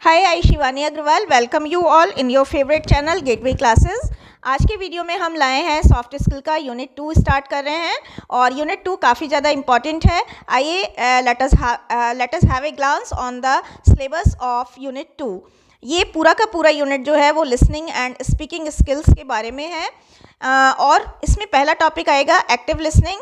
Hi, I Shivani Agrawal welcome you all in your favourite channel gateway classes. आज के video में हम लाए हैं सॉफ्ट स्किल का यूनिट 2 स्टार्ट कर रहे हैं और यूनिट 2 काफ़ी ज़्यादा इंपॉर्टेंट है। आइए let us have a glance on the syllabus of unit 2। ये पूरा का पूरा यूनिट जो है वो लिसनिंग एंड स्पीकिंग स्किल्स के बारे में है और इसमें पहला टॉपिक आएगा active listening,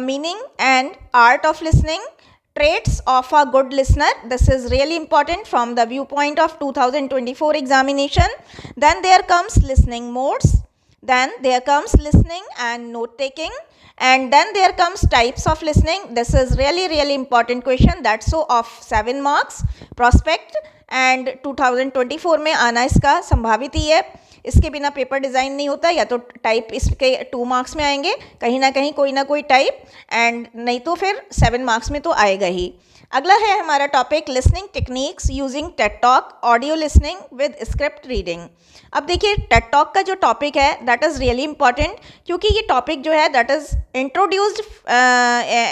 meaning and art of listening, traits of a good listener. This is really important from the viewpoint of 2024 examination. Then there comes listening modes, then there comes listening and note taking, and then there comes types of listening. This is really important question, that's so of 7 marks prospect and 2024 में आना इसका संभावित ही है। इसके बिना paper design नहीं होता, या तो टाइप इसके 2 मार्क्स में आएंगे कहीं ना कहीं कोई ना कोई टाइप, एंड नहीं तो फिर 7 मार्क्स में तो आएगा ही। अगला है हमारा topic listening techniques using Ted talk, audio listening with script reading. अब देखिए टेड टॉक का जो टॉपिक है दैट इज़ रियली इंपॉर्टेंट, क्योंकि ये टॉपिक जो है that is introduced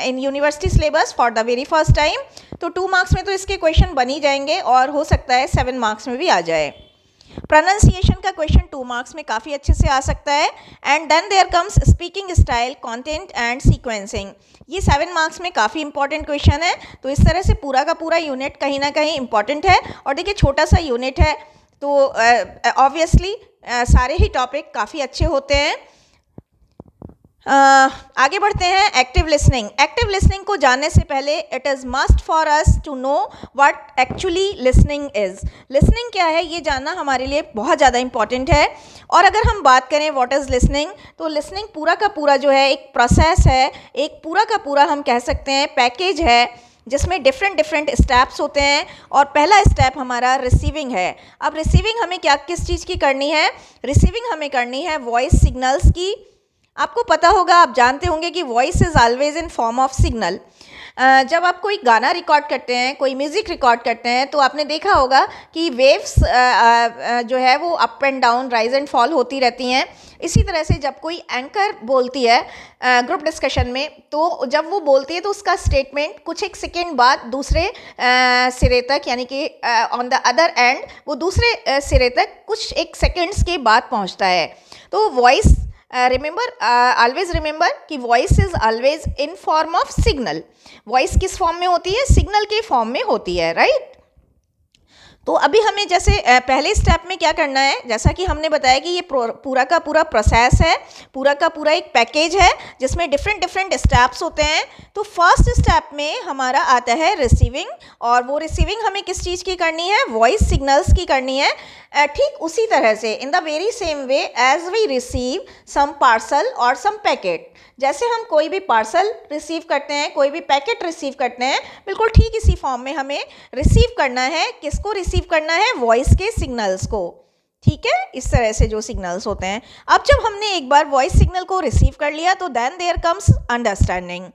in university syllabus for the very first time. तो 2 मार्क्स में तो इसके क्वेश्चन बन ही जाएंगे और हो सकता है 7 मार्क्स में भी आ जाए। प्रोनाउंसिएशन का क्वेश्चन 2 मार्क्स में काफ़ी अच्छे से आ सकता है। And then there comes speaking style, content and sequencing. ये 7 मार्क्स में काफ़ी इंपॉर्टेंट क्वेश्चन है। तो इस तरह से पूरा का पूरा यूनिट कहीं ना कहीं इंपॉर्टेंट है। और देखिए छोटा सा यूनिट है तो ऑब्वियसली सारे ही टॉपिक काफ़ी अच्छे होते हैं। आगे बढ़ते हैं एक्टिव लिसनिंग। एक्टिव लिसनिंग को जानने से पहले it is must for us to know what actually listening is. Listening क्या है ये जानना हमारे लिए बहुत ज़्यादा इंपॉर्टेंट है। और अगर हम बात करें व्हाट इज़ लिसनिंग, तो लिसनिंग पूरा का पूरा जो है एक प्रोसेस है, एक पूरा का पूरा हम कह सकते हैं पैकेज है, जिसमें डिफरेंट स्टेप्स होते हैं। और पहला स्टेप हमारा रिसीविंग है। अब रिसीविंग हमें किस चीज़ की करनी है? रिसीविंग हमें करनी है वॉइस सिग्नल्स की। आपको पता होगा, आप जानते होंगे कि voice is always in form of signal. जब आप कोई गाना रिकॉर्ड करते हैं, कोई म्यूज़िक रिकॉर्ड करते हैं, तो आपने देखा होगा कि वेव्स जो है वो up and down, rise and fall होती रहती हैं। इसी तरह से जब कोई एंकर बोलती है ग्रुप डिस्कशन में, तो जब वो बोलती है तो उसका स्टेटमेंट कुछ एक सेकेंड बाद दूसरे सिरे तक, यानी कि ऑन द अदर एंड, वो दूसरे सिरे तक कुछ एक सेकेंड्स के बाद पहुंचता है। तो वॉइस ऑलवेज रिमेंबर कि voice is always in form of signal. Voice किस फॉर्म में होती है? सिग्नल के फॉर्म में होती है, राइट। तो अभी हमें जैसे पहले स्टेप में क्या करना है, जैसा कि हमने बताया कि ये पूरा का पूरा प्रोसेस है, पूरा का पूरा एक पैकेज है जिसमें डिफरेंट स्टेप्स होते हैं। तो फर्स्ट स्टेप में हमारा आता है रिसीविंग, और वो रिसीविंग हमें किस चीज़ की करनी है? वॉइस सिग्नल्स की करनी है। ठीक उसी तरह से in the very same way as we receive some parcel or some packet, जैसे हम कोई भी पार्सल रिसीव करते हैं, कोई भी पैकेट रिसीव करते हैं, बिल्कुल ठीक इसी फॉर्म में हमें रिसीव करना है। किसको रिसीव करना है? वॉइस के सिग्नल्स को। ठीक है, इस तरह से जो सिग्नल्स होते हैं। अब जब हमने एक बार वॉइस सिग्नल को रिसीव कर लिया तो देन देयर कम्स अंडरस्टैंडिंग।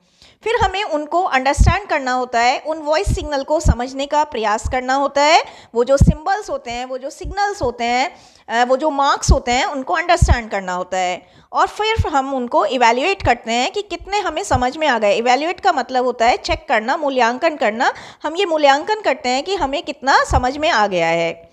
फिर हमें उनको अंडरस्टैंड करना होता है, उन वॉइस सिग्नल को समझने का प्रयास करना होता है। वो जो सिंबल्स होते हैं, वो जो सिग्नल्स होते हैं, वो जो मार्क्स होते हैं, उनको अंडरस्टैंड करना होता है। और फिर हम उनको इवैल्यूएट करते हैं कि कितने हमें समझ में आ गए। इवैल्यूएट का मतलब होता है चेक करना, मूल्यांकन करना। हम ये मूल्यांकन करते हैं कि हमें कितना समझ में आ गया है।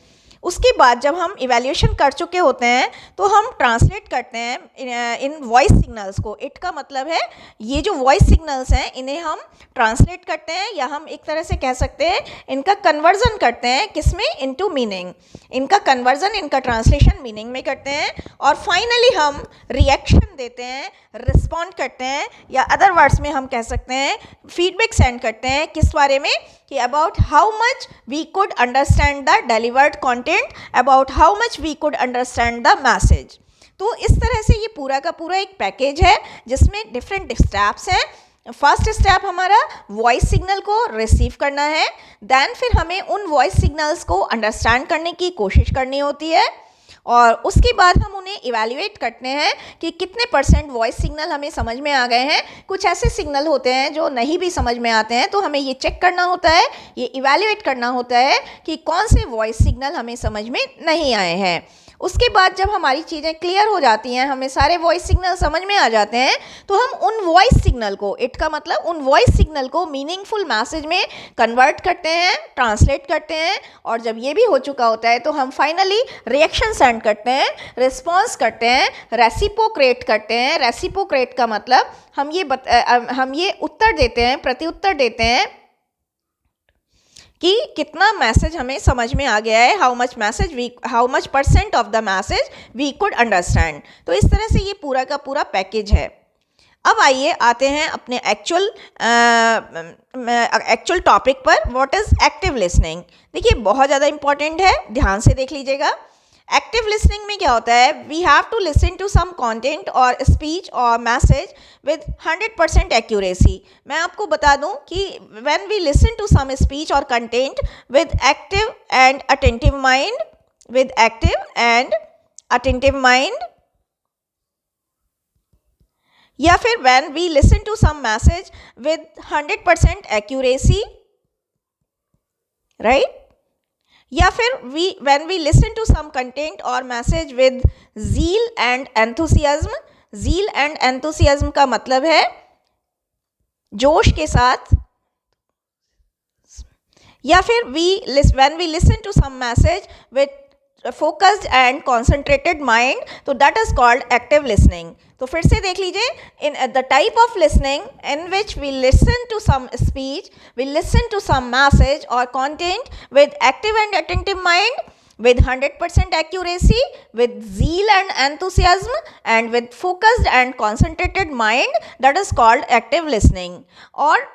उसके बाद जब हम इवैल्यूएशन कर चुके होते हैं तो हम ट्रांसलेट करते हैं इन वॉइस सिग्नल्स को। इट का मतलब है ये जो वॉइस सिग्नल्स हैं इन्हें हम ट्रांसलेट करते हैं, या हम एक तरह से कह सकते हैं इनका कन्वर्जन करते हैं। किसमें? Into meaning. इनका कन्वर्जन, इनका ट्रांसलेशन मीनिंग में करते हैं। और फाइनली हम रिएक्शन देते हैं, रिस्पॉन्ड करते हैं, या अदर वर्ड्स में हम कह सकते हैं फीडबैक सेंड करते हैं। किस बारे में? कि about how much we could understand the delivered content, about how much we could understand the message. तो इस तरह से ये पूरा का पूरा एक पैकेज है जिसमें डिफरेंट स्टेप्स हैं। फर्स्ट स्टेप हमारा वॉइस सिग्नल को रिसीव करना है, देन फिर हमें उन वॉइस सिग्नल्स को अंडरस्टैंड करने की कोशिश करनी होती है, और उसके बाद हम उन्हें इवैल्यूएट करते हैं कि कितने % वॉइस सिग्नल हमें समझ में आ गए हैं। कुछ ऐसे सिग्नल होते हैं जो नहीं भी समझ में आते हैं, तो हमें ये चेक करना होता है, ये इवैल्यूएट करना होता है कि कौन से वॉइस सिग्नल हमें समझ में नहीं आए हैं। उसके बाद जब हमारी चीज़ें क्लियर हो जाती हैं, हमें सारे वॉइस सिग्नल समझ में आ जाते हैं, तो हम उन वॉइस सिग्नल को, इट का मतलब उन वॉइस सिग्नल को मीनिंगफुल मैसेज में कन्वर्ट करते हैं, ट्रांसलेट करते हैं। और जब ये भी हो चुका होता है तो हम फाइनली रिएक्शन सेंड करते हैं, रिस्पॉन्स करते हैं, रेसिप्रोकेट करते हैं। रेसिप्रोकेट का मतलब हम ये उत्तर देते हैं, प्रति उत्तर देते हैं कि कितना मैसेज हमें समझ में आ गया है, how much % of the message we could understand. तो इस तरह से ये पूरा का पूरा पैकेज है। अब आइए आते हैं अपने एक्चुअल टॉपिक पर, व्हाट इज़ एक्टिव लिसनिंग। देखिए बहुत ज़्यादा इंपॉर्टेंट है, ध्यान से देख लीजिएगा। एक्टिव लिसनिंग में क्या होता है, we have to listen to some content और स्पीच और मैसेज विद 100% एक्यूरेसी। मैं आपको बता दूं कि when we listen to some speech और content with active and attentive mind, या फिर when we listen to some message with 100% accuracy, right, या फिर when we listen to some content or message with zeal and enthusiasm। zeal and enthusiasm का मतलब है जोश के साथ, या फिर when we listen to some message with focused and concentrated mind, तो that is called active listening। तो फिर से देख लीजिए, in the type of listening in which we listen to some speech, we listen to some message or content with active and attentive mind, with 100% accuracy, with zeal and enthusiasm, and with focused and concentrated mind, that is called active listening। और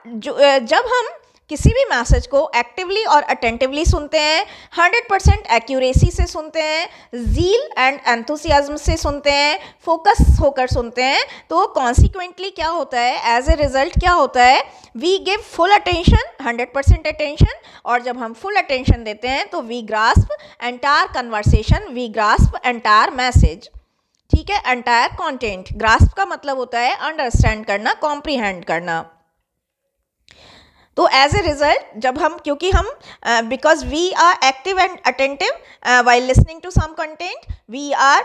जब हम किसी भी message को actively और attentively सुनते हैं, 100% accuracy से सुनते हैं, ज़ील एंड एंथुसियाज्म से सुनते हैं, फोकस होकर सुनते हैं, तो कॉन्सिक्वेंटली क्या होता है, एज ए रिजल्ट क्या होता है, we give full attention, 100% attention. और जब हम फुल अटेंशन देते हैं तो we grasp entire conversation, we grasp entire message, ठीक है, एंटायर कॉन्टेंट। ग्रास्प का मतलब होता है अंडरस्टैंड करना, कॉम्प्रीहेंड करना। तो एज ए रिजल्ट जब हम, क्योंकि हम because we are active and attentive while listening to some content, we are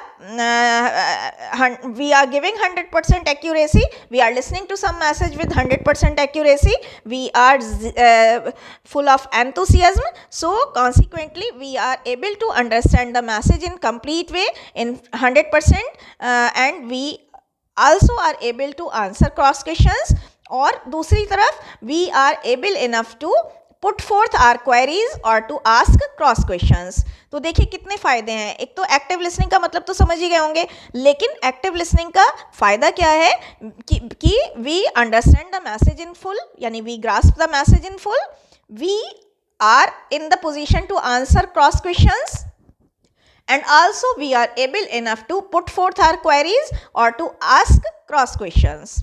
giving 100% accuracy, we are listening to some message with 100% accuracy, we are full of enthusiasm, so consequently we are able to understand the message in complete way in 100%, and we also are able to answer cross questions। और दूसरी तरफ we are able enough to put forth our queries और to ask cross questions. तो देखिए कितने फ़ायदे हैं। एक तो एक्टिव लिसनिंग का मतलब तो समझ ही गए होंगे, लेकिन एक्टिव लिसनिंग का फ़ायदा क्या है कि we understand the message in full, यानी we grasp the message in full, we are in the position to answer cross questions, and also we are able enough to put forth our queries or to ask cross questions।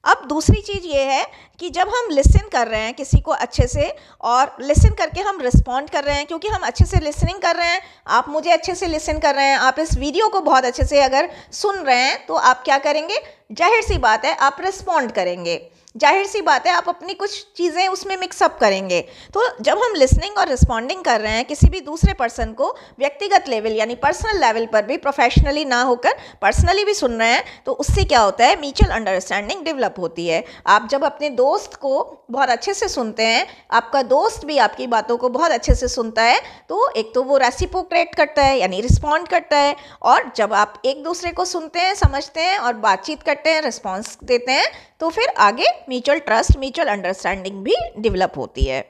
अब दूसरी चीज़ ये है कि जब हम listen कर रहे हैं किसी को अच्छे से, और लिसन करके हम रिस्पॉन्ड कर रहे हैं, क्योंकि हम अच्छे से लिसनिंग कर रहे हैं, आप मुझे अच्छे से लिसन कर रहे हैं, आप इस वीडियो को बहुत अच्छे से अगर सुन रहे हैं, तो आप क्या करेंगे, जाहिर सी बात है आप रिस्पॉन्ड करेंगे, जाहिर सी बात है आप अपनी कुछ चीज़ें उसमें मिक्सअप करेंगे। तो जब हम लिसनिंग और रिस्पॉन्डिंग कर रहे हैं किसी भी दूसरे पर्सन को व्यक्तिगत लेवल यानी पर्सनल लेवल पर भी, प्रोफेशनली ना होकर पर्सनली भी सुन रहे हैं, तो उससे क्या होता है, म्यूचुअल अंडरस्टैंडिंग डेवलप होती है। आप जब अपने दोस्त को बहुत अच्छे से सुनते हैं, आपका दोस्त भी आपकी बातों को बहुत अच्छे से सुनता है, तो एक तो वो रेसिप्रोकेट करता है यानी रिस्पॉन्ड करता है, और जब आप एक दूसरे को सुनते हैं, समझते हैं और बातचीत करते हैं, रिस्पॉन्स देते हैं, तो फिर आगे म्यूचुअल ट्रस्ट, म्यूचुअल अंडरस्टैंडिंग भी डेवलप होती है।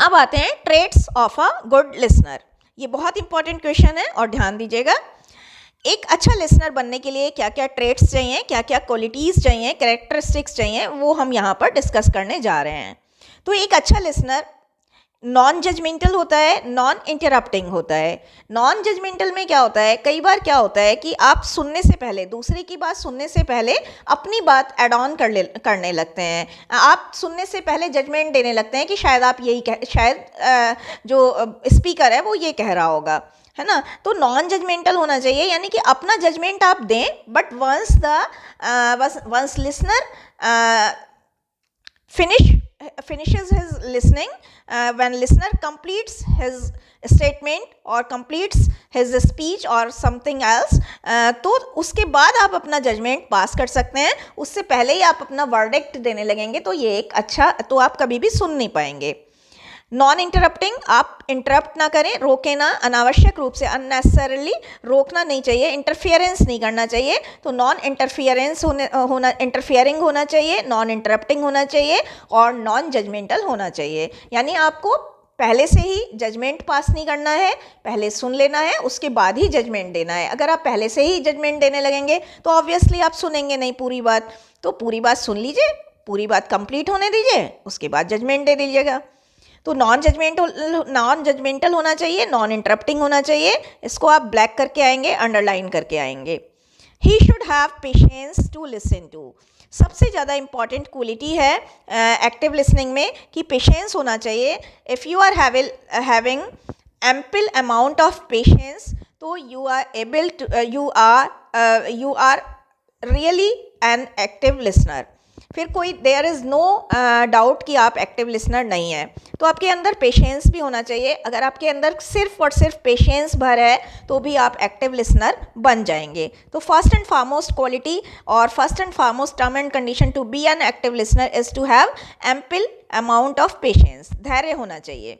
अब आते हैं traits of a good listener. ये बहुत इंपॉर्टेंट क्वेश्चन है और ध्यान दीजिएगा। एक अच्छा लिसनर बनने के लिए क्या क्या ट्रेट्स चाहिए, क्या क्या क्वालिटीज़ चाहिए, कैरेक्टरिस्टिक्स चाहिए, वो हम यहाँ पर डिस्कस करने जा रहे हैं। तो एक अच्छा लिसनर नॉन जजमेंटल होता है, नॉन इंटरप्टिंग होता है। नॉन जजमेंटल में क्या होता है, कई बार क्या होता है कि आप सुनने से पहले, दूसरे की बात सुनने से पहले अपनी बात एड ऑन करने लगते हैं। आप सुनने से पहले जजमेंट देने लगते हैं कि शायद आप शायद जो स्पीकर है वो ये कह रहा होगा, है ना। तो नॉन जजमेंटल होना चाहिए, यानी कि अपना जजमेंट आप दें, but once listener finish finishes his listening, when listener completes his statement or completes his speech or something else, तो उसके बाद आप अपना जजमेंट पास कर सकते हैं. उससे पहले ही आप अपना वर्डिक्ट देने लगेंगे तो ये एक अच्छा, तो आप कभी भी सुन नहीं पाएंगे. नॉन इंटरप्टिंग, आप इंटरप्ट ना करें, रोकें ना अनावश्यक रूप से, अननेसेसरली रोकना नहीं चाहिए, इंटरफियरेंस नहीं करना चाहिए. तो नॉन इंटरफियरेंस होना इंटरफियरिंग होना चाहिए, नॉन इंटरप्टिंग होना चाहिए और नॉन जजमेंटल होना चाहिए. यानी आपको पहले से ही जजमेंट पास नहीं करना है, पहले सुन लेना है, उसके बाद ही जजमेंट देना है. अगर आप पहले से ही जजमेंट देने लगेंगे तो ऑब्वियसली आप सुनेंगे नहीं पूरी बात. तो पूरी बात सुन लीजिए, पूरी बात कंप्लीट होने दीजिए, उसके बाद जजमेंट दे दीजिएगा. तो नॉन जजमेंटल होना चाहिए, नॉन इंटरप्टिंग होना चाहिए. इसको आप ब्लैक करके आएंगे, अंडरलाइन करके आएंगे. He should have patience to listen to. सबसे ज़्यादा इंपॉर्टेंट क्वालिटी है एक्टिव लिसनिंग में कि पेशेंस होना चाहिए. If you are having ample amount of patience, तो you are really an active listener. फिर कोई देयर इज़ नो डाउट कि आप एक्टिव लिसनर नहीं हैं. तो आपके अंदर पेशेंस भी होना चाहिए. अगर आपके अंदर सिर्फ और सिर्फ पेशेंस भर है तो भी आप एक्टिव लिसनर बन जाएंगे. तो first and foremost quality or first and foremost term and condition to be an active listener is to have ample amount of patience. धैर्य होना चाहिए.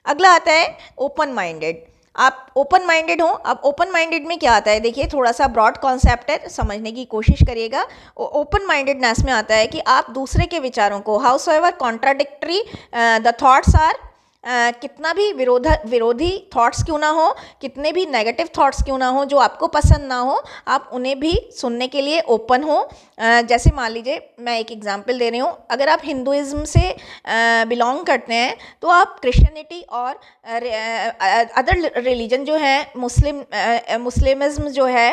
अगला आता है ओपन माइंडेड. आप ओपन माइंडेड हो. अब ओपन माइंडेड में क्या आता है, देखिए थोड़ा सा ब्रॉड कॉन्सेप्ट है, समझने की कोशिश करिएगा. ओपन माइंडेडनेस में आता है कि आप दूसरे के विचारों को, howsoever contradictory the thoughts are, कितना भी विरोधी थॉट्स क्यों ना हो, कितने भी नेगेटिव थॉट्स क्यों ना हो, जो आपको पसंद ना हो, आप उन्हें भी सुनने के लिए ओपन हो. जैसे मान लीजिए मैं एक एग्जांपल दे रही हूँ. अगर आप हिंदुइज्म से बिलोंग करते हैं तो आप क्रिश्चियनिटी और अदर रिलीजन जो है, मुस्लिमिज्म जो है,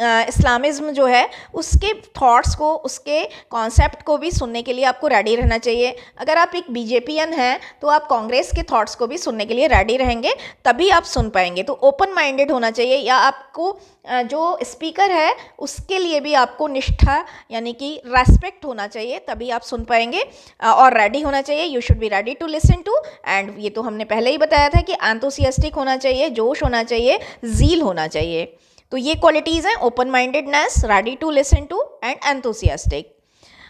इस्लामिज़्म जो है, उसके थॉट्स को, उसके कॉन्सेप्ट को भी सुनने के लिए आपको रेडी रहना चाहिए. अगर आप एक बीजेपीएन हैं तो आप कांग्रेस के थॉट्स को भी सुनने के लिए रेडी रहेंगे, तभी आप सुन पाएंगे. तो ओपन माइंडेड होना चाहिए. या आपको जो स्पीकर है उसके लिए भी आपको निष्ठा यानी कि रेस्पेक्ट होना चाहिए, तभी आप सुन पाएंगे. और रेडी होना चाहिए. You should be ready to listen to. And ये तो हमने पहले ही बताया था कि एंथुसियास्टिक होना चाहिए, जोश होना चाहिए, ज़ील होना चाहिए. तो ये क्वालिटीज़ हैं open mindedness, ready to listen to and enthusiastic.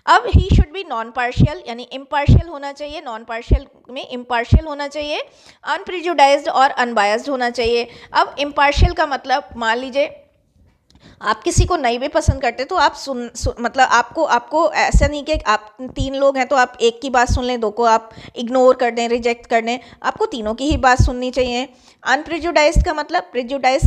अब he should be non partial यानी इम्पार्शियल होना चाहिए. नॉन पार्शियल में इम्पार्शियल होना चाहिए. अनप्रिजुडाइज्ड और अनबायस्ड होना चाहिए. अब इम्पार्शियल का मतलब, मान लीजिए आप किसी को नहीं भी पसंद करते तो आप मतलब आपको ऐसा नहीं कि आप 3 लोग हैं तो आप एक की बात सुन लें, 2 को आप इग्नोर कर दें, रिजेक्ट कर दें. आपको तीनों की ही बात सुननी चाहिए. अनप्रिजुडाइज्ड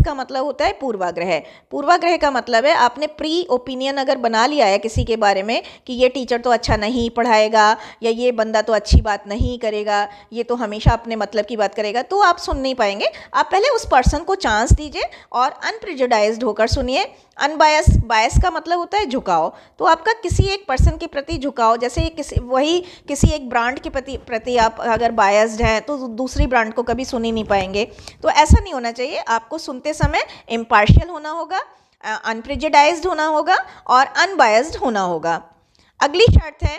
का मतलब होता है पूर्वाग्रह. पूर्वाग्रह का मतलब है आपने प्री ओपिनियन अगर बना लिया है किसी के बारे में कि ये टीचर तो अच्छा नहीं पढ़ाएगा, या ये बंदा तो अच्छी बात नहीं करेगा, ये तो हमेशा अपने मतलब की बात करेगा, तो आप सुन नहीं पाएंगे. आप पहले उस पर्सन को चांस दीजिए और अनप्रिजुडाइज्ड होकर सुनिए. बायस का मतलब होता है झुकाव. तो आपका किसी एक पर्सन के प्रति झुकाव, जैसे किसी एक ब्रांड के प्रति आप अगर बायस्ड हैं तो दूसरी ब्रांड को कभी सुन ही नहीं पाएंगे. तो ऐसा नहीं होना चाहिए. आपको सुनते समय इम्पार्शियल होना होगा, अनप्रिजुडाइज्ड होना होगा और अनबायस्ड होना होगा. अगली शर्त है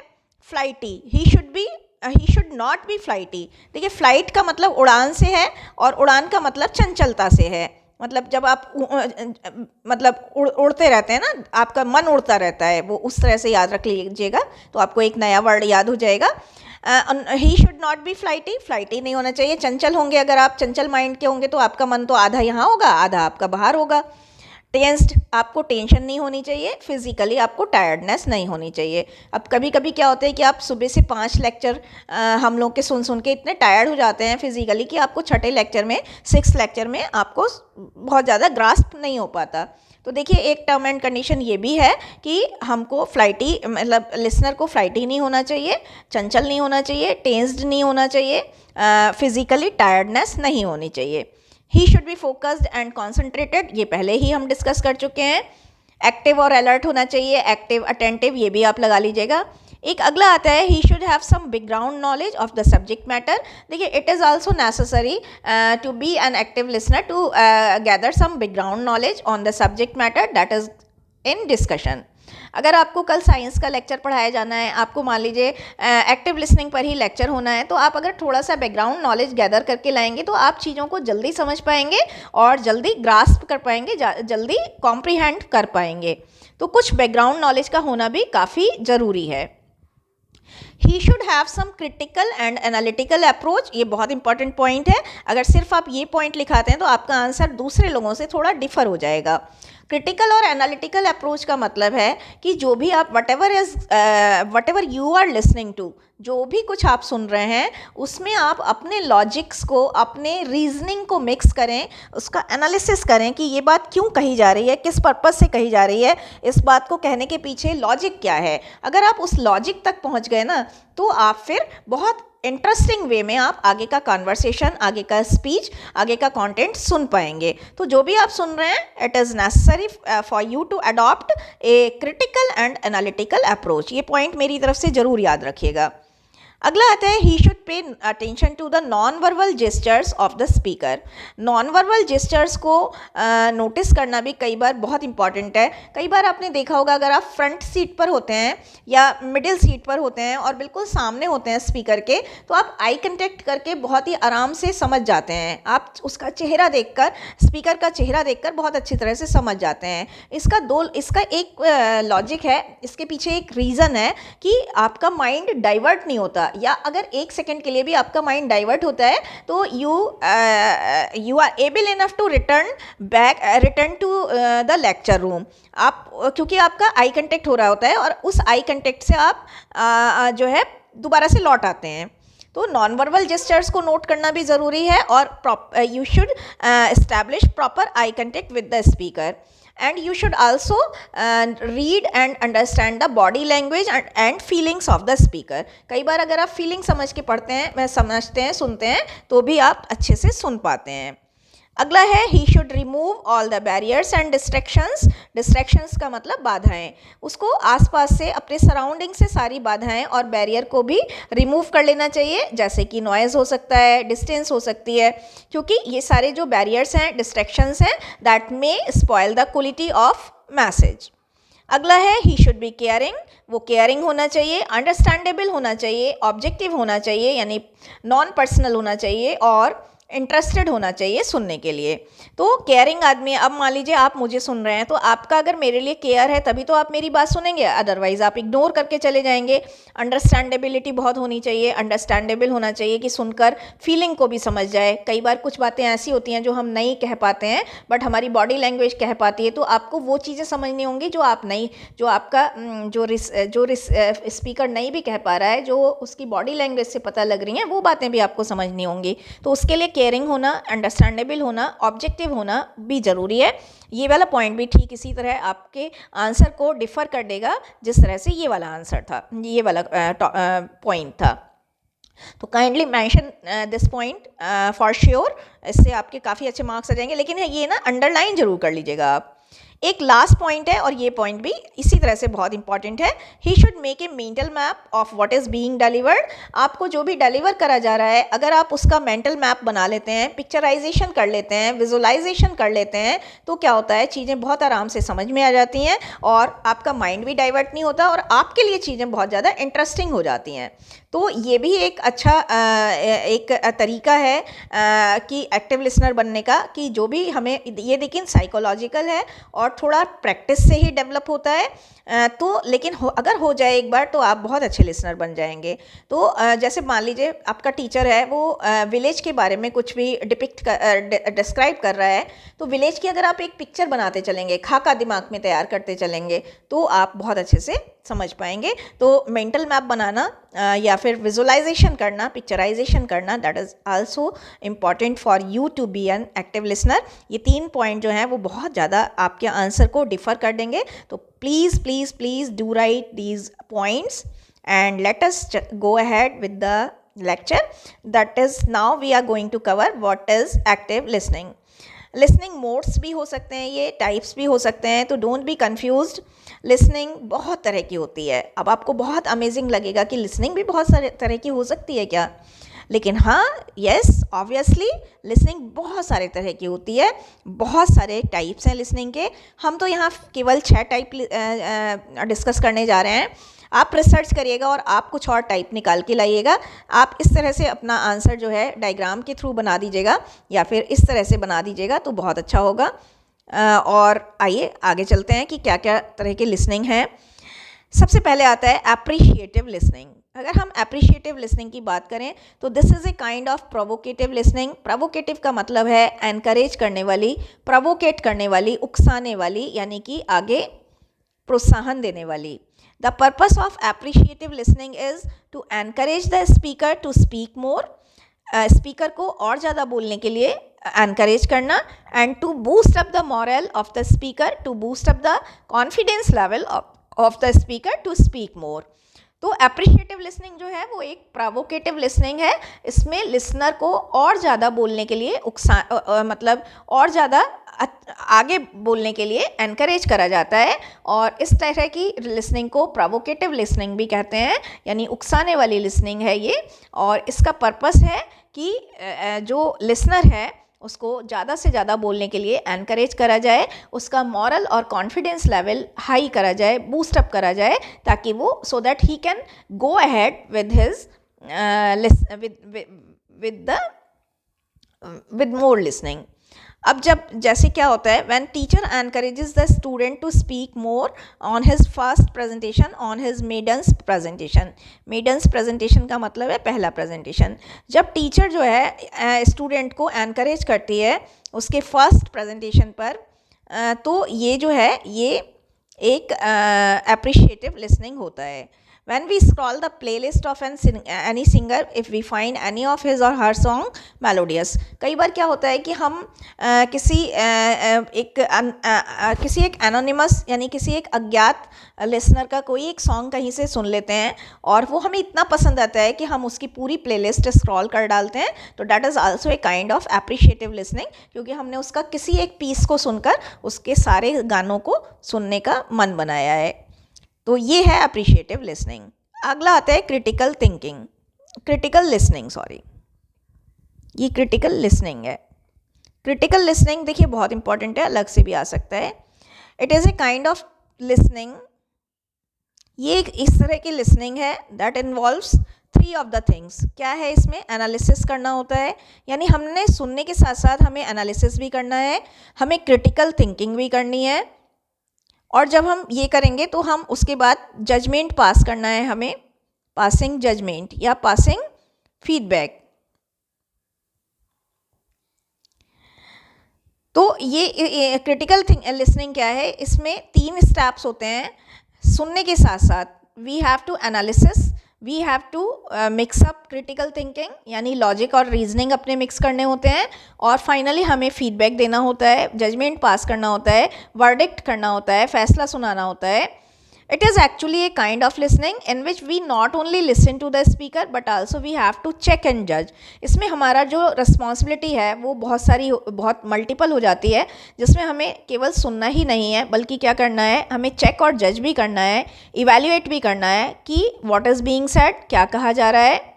flighty. He should not be flighty. देखिए फ्लाइट का मतलब उड़ान से है और उड़ान का मतलब चंचलता से है. मतलब जब आप उड़ते रहते हैं ना, आपका मन उड़ता रहता है, वो उस तरह से याद रख लीजिएगा तो आपको एक नया वर्ड याद हो जाएगा. ही शुड नॉट बी फ्लाइटी नहीं होना चाहिए. चंचल होंगे, अगर आप चंचल माइंड के होंगे तो आपका मन तो आधा यहाँ होगा, आधा आपका बाहर होगा. टेंस्ड, आपको टेंशन नहीं होनी चाहिए. फिजिकली आपको टायर्डनेस नहीं होनी चाहिए. अब कभी कभी क्या होता है कि आप सुबह से 5 लेक्चर हम लोग के सुन के इतने टायर्ड हो जाते हैं फिजिकली कि आपको 6ठे लेक्चर में, 6th लेक्चर में आपको बहुत ज़्यादा ग्रास्प नहीं हो पाता. तो देखिए एक टर्म एंड कंडीशन ये भी है कि हमको फ्लाइटी, मतलब लिसनर को फ्लाइटी नहीं होना चाहिए, चंचल नहीं होना चाहिए, टेंस्ड नहीं होना चाहिए, फिजिकली टायर्डनेस नहीं होनी चाहिए. ही should be focused and concentrated, ये पहले ही हम डिस्कस कर चुके हैं. एक्टिव और अलर्ट होना चाहिए, एक्टिव अटेंटिव, ये भी आप लगा लीजिएगा. एक अगला आता है he should have some background knowledge of the subject matter. देखिए it is also necessary to be an active listener to gather some background knowledge on the subject matter that is in discussion. अगर आपको कल science का lecture पढ़ाया जाना है, आपको मान लीजिए एक्टिव लिसनिंग पर ही लेक्चर होना है, तो आप अगर थोड़ा सा बैकग्राउंड नॉलेज गैदर करके लाएंगे तो आप चीज़ों को जल्दी समझ पाएंगे और जल्दी ग्रास्प कर पाएंगे, जल्दी कॉम्प्रीहेंड कर पाएंगे। तो कुछ बैकग्राउंड नॉलेज का होना भी काफ़ी ज़रूरी है। He should have some critical and analytical approach, ये बहुत इंपॉर्टेंट पॉइंट है। अगर सिर्फ आप ये पॉइंट लिखाते हैं तो आपका आंसर दूसरे लोगों से थोड़ा डिफर हो जाएगा। क्रिटिकल और एनालिटिकल अप्रोच का मतलब है कि जो भी आप whatever you are listening to, जो भी कुछ आप सुन रहे हैं उसमें आप अपने लॉजिक्स को, अपने रीजनिंग को मिक्स करें, उसका एनालिसिस करें कि ये बात क्यों कही जा रही है, किस पर्पस से कही जा रही है, इस बात को कहने के पीछे लॉजिक क्या है। अगर आप उस लॉजिक तक पहुंच गए ना तो आप फिर बहुत इंटरेस्टिंग वे में आप आगे का कॉन्वर्सेशन, आगे का स्पीच, आगे का कंटेंट सुन पाएंगे। तो जो भी आप सुन रहे हैं, it is necessary for you to adopt a critical and analytical approach. ये पॉइंट मेरी तरफ से ज़रूर याद रखिएगा। अगला आता है he should pay attention to the non verbal gestures of the speaker. Non verbal gestures को नोटिस करना भी कई बार बहुत इंपॉर्टेंट है। कई बार आपने देखा होगा, अगर आप फ्रंट सीट पर होते हैं या मिडिल सीट पर होते हैं और बिल्कुल सामने होते हैं स्पीकर के, तो आप आई कंटेक्ट करके बहुत ही आराम से समझ जाते हैं। आप उसका चेहरा देखकर, स्पीकर का चेहरा देखकर बहुत अच्छी तरह से समझ जाते हैं। इसका एक लॉजिक है, इसके पीछे एक रीज़न है कि आपका माइंड डाइवर्ट नहीं होता, या अगर एक सेकंड के लिए भी आपका माइंड डाइवर्ट होता है तो you are able enough to return to the lecture room. आप, क्योंकि आपका आई कांटेक्ट हो रहा होता है और उस आई कांटेक्ट से आप जो है दोबारा से लौट आते हैं। तो नॉन वर्बल जेस्चर्स को नोट करना भी ज़रूरी है और you should establish proper eye contact with the speaker. And you should also read and understand the body language and feelings of the speaker। कई बार अगर आप फीलिंग समझ के पढ़ते हैं, समझते हैं, सुनते हैं, तो भी आप अच्छे से सुन पाते हैं। अगला है he should remove all the barriers and distractions. Distractions का मतलब बाधाएं। उसको आसपास से, अपने सराउंडिंग से सारी बाधाएं और बैरियर को भी रिमूव कर लेना चाहिए, जैसे कि नॉइज़ हो सकता है, डिस्टेंस हो सकती है, क्योंकि ये सारे जो बैरियर्स हैं, डिस्ट्रैक्शंस हैं, that may spoil the quality of message. अगला है ही शुड बी केयरिंग। वो केयरिंग होना चाहिए, अंडरस्टैंडेबल होना चाहिए, ऑब्जेक्टिव होना चाहिए, यानी नॉन पर्सनल होना चाहिए और इंटरेस्टेड होना चाहिए सुनने के लिए। तो केयरिंग आदमी, अब मान लीजिए आप मुझे सुन रहे हैं, तो आपका अगर मेरे लिए केयर है तभी तो आप मेरी बात सुनेंगे, अदरवाइज आप इग्नोर करके चले जाएंगे। अंडरस्टैंडेबिलिटी बहुत होनी चाहिए, अंडरस्टैंडेबल होना चाहिए कि सुनकर फीलिंग को भी समझ जाए। कई बार कुछ बातें ऐसी होती हैं जो हम नहीं कह पाते हैं, बट हमारी बॉडी लैंग्वेज कह पाती है, तो आपको वो चीज़ें समझनी होंगी जो आप नहीं, जो आपका जो स्पीकर नहीं भी कह पा रहा है, जो उसकी बॉडी लैंग्वेज से पता लग रही हैं, वो बातें भी आपको समझनी होंगी। तो उसके लिए केयरिंग होना, अंडरस्टैंडेबल होना, ऑब्जेक्टिव होना भी ज़रूरी है। ये वाला पॉइंट भी ठीक इसी तरह आपके आंसर को डिफ़र कर देगा जिस तरह से ये वाला आंसर था, ये वाला पॉइंट था। तो kindly mention this point for sure, इससे आपके काफ़ी अच्छे मार्क्स आ जाएंगे। लेकिन ये ना अंडरलाइन जरूर कर लीजिएगा आप। एक लास्ट पॉइंट है और ये पॉइंट भी इसी तरह से बहुत इंपॉर्टेंट है। He should make a mental map of what is being delivered. आपको जो भी डिलीवर करा जा रहा है, अगर आप उसका मेंटल मैप बना लेते हैं, पिक्चराइजेशन कर लेते हैं, विजुअलाइजेशन कर लेते हैं, तो क्या होता है, चीज़ें बहुत आराम से समझ में आ जाती हैं और आपका माइंड भी डाइवर्ट नहीं होता और आपके लिए चीज़ें बहुत ज़्यादा इंटरेस्टिंग हो जाती हैं। तो ये भी एक अच्छा एक तरीका है कि एक्टिव लिसनर बनने का, कि जो भी हमें ये लेकिन साइकोलॉजिकल है और थोड़ा प्रैक्टिस से ही डेवलप होता है। तो लेकिन अगर हो जाए एक बार तो आप बहुत अच्छे लिसनर बन जाएंगे। तो जैसे मान लीजिए आपका टीचर है, वो विलेज के बारे में कुछ भी डिस्क्राइब कर रहा है, तो विलेज की अगर आप एक पिक्चर बनाते चलेंगे, खाका दिमाग में तैयार करते चलेंगे, तो आप बहुत अच्छे से समझ पाएंगे। तो मेंटल मैप बनाना या फिर विजुअलाइजेशन करना, पिक्चराइजेशन करना, that is also important for you to be an active listener. ये 3 पॉइंट जो हैं वो बहुत ज़्यादा आपके आंसर को डिफ़र कर देंगे। तो please please please do right these points and let us go ahead with the lecture. That is, now we are going to cover what is active listening. Listening modes भी हो सकते हैं, ये types भी हो सकते हैं, तो डोंट बी कन्फ्यूज्ड। लिसनिंग बहुत तरह की होती है। अब आपको बहुत अमेजिंग लगेगा कि लिसनिंग भी बहुत सारे तरह की हो सकती है क्या। लेकिन हाँ, यस ऑब्वियसली लिसनिंग बहुत सारे तरह की होती है, बहुत सारे टाइप्स हैं लिसनिंग के। हम तो यहाँ केवल 6 टाइप डिस्कस करने जा रहे हैं। आप रिसर्च करिएगा और आप कुछ और टाइप निकाल के लाइएगा। आप इस तरह से अपना आंसर जो है डायग्राम के थ्रू बना दीजिएगा या फिर इस तरह से बना दीजिएगा तो बहुत अच्छा होगा। और आइए आगे चलते हैं कि क्या क्या तरह की लिसनिंग है। सबसे पहले आता है एप्रिशिएटिव लिसनिंग। अगर हम एप्रिशिएटिव लिसनिंग की बात करें तो this is a kind of provocative listening. Provocative का मतलब है एनकरेज करने वाली, प्रोवोकेट करने वाली, उकसाने वाली, यानी कि आगे प्रोत्साहन देने वाली। The purpose of appreciative listening is to encourage the speaker to speak more. Speaker को और ज़्यादा बोलने के लिए एनकरेज करना, and to boost up the morale of the speaker, to boost up the confidence level of the speaker to speak more. तो appreciative listening जो है वो एक प्रोवोकेटिव लिसनिंग है। इसमें लिसनर को और ज़्यादा बोलने के लिए मतलब और ज़्यादा आगे बोलने के लिए एनकरेज करा जाता है, और इस तरह की लिसनिंग को प्रोवोकेटिव लिसनिंग भी कहते हैं, यानी उकसाने वाली लिसनिंग है ये। और इसका पर्पस है कि जो लिसनर है उसको ज़्यादा से ज़्यादा बोलने के लिए एनकरेज करा जाए, उसका मॉरल और कॉन्फिडेंस लेवल हाई करा जाए, बूस्ट अप करा जाए, ताकि वो so that he can go ahead with his with more listening. अब जब जैसे क्या होता है, when teacher encourages the student to speak more on his first presentation, on his maidens presentation. Maidens presentation का मतलब है पहला प्रेजेंटेशन। जब टीचर जो है स्टूडेंट को एनकरेज करती है उसके फर्स्ट प्रेजेंटेशन पर, तो ये जो है ये एक एप्रिशिएटिव लिसनिंग होता है। When we scroll the playlist of any singer, if we find any of his or her song melodious, कई बार क्या होता है कि हम किसी एक एनोनिमस यानी किसी एक अज्ञात लिसनर का कोई एक सॉन्ग कहीं से सुन लेते हैं और वो हमें इतना पसंद आता है कि हम उसकी पूरी प्लेलिस्ट स्क्रॉल कर डालते हैं, तो that is also a kind of appreciative listening, क्योंकि हमने उसका किसी एक पीस को सुनकर उसके सारे गानों को सुनने का मन बनाया है। तो ये है अप्रिशिएटिव लिसनिंग। अगला आता है critical thinking, critical listening, sorry, ये क्रिटिकल लिसनिंग है। क्रिटिकल लिसनिंग देखिए बहुत इंपॉर्टेंट है, अलग से भी आ सकता है। It is a kind of listening, ये एक इस तरह की लिसनिंग है that involves 3 of the things. क्या है इसमें? एनालिसिस करना होता है, यानी हमने सुनने के साथ साथ हमें एनालिसिस भी करना है, हमें क्रिटिकल थिंकिंग भी करनी है, और जब हम ये करेंगे तो हम उसके बाद जजमेंट पास करना है हमें, पासिंग जजमेंट या पासिंग फीडबैक। तो ये क्रिटिकल लिसनिंग क्या है, इसमें 3 स्टेप्स होते हैं। सुनने के साथ साथ we have to analysis, we have to mix up critical thinking, यानी लॉजिक और रीजनिंग अपने मिक्स करने होते हैं, और फाइनली हमें फीडबैक देना होता है, जजमेंट पास करना होता है, वर्डिक्ट करना होता है, फैसला सुनाना होता है। It is actually a kind of listening in which we not only listen to the speaker but also we have to check and judge. इसमें हमारा जो रिस्पॉन्सिबिलिटी है वो बहुत मल्टीपल हो जाती है, जिसमें हमें केवल सुनना ही नहीं है बल्कि क्या करना है, हमें चेक और जज भी करना है, इवैल्यूएट भी करना है कि what is being said, क्या कहा जा रहा है,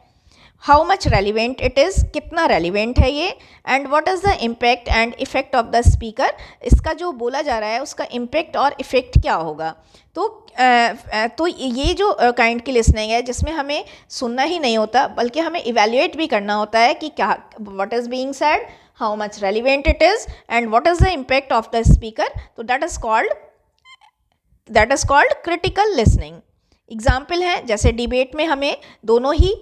how much relevant it is, कितना रेलिवेंट है ये, and what is the impact and effect of the speaker, इसका जो बोला जा रहा है उसका इम्पैक्ट और इफ़ेक्ट क्या होगा। तो ये जो काइंड की लिसनिंग है जिसमें हमें सुनना ही नहीं होता बल्कि हमें इवैल्यूएट भी करना होता है कि क्या, what is being said, how much relevant it is, and what is the impact of the speaker, तो that is called critical listening. Example है, जैसे डिबेट में हमें दोनों ही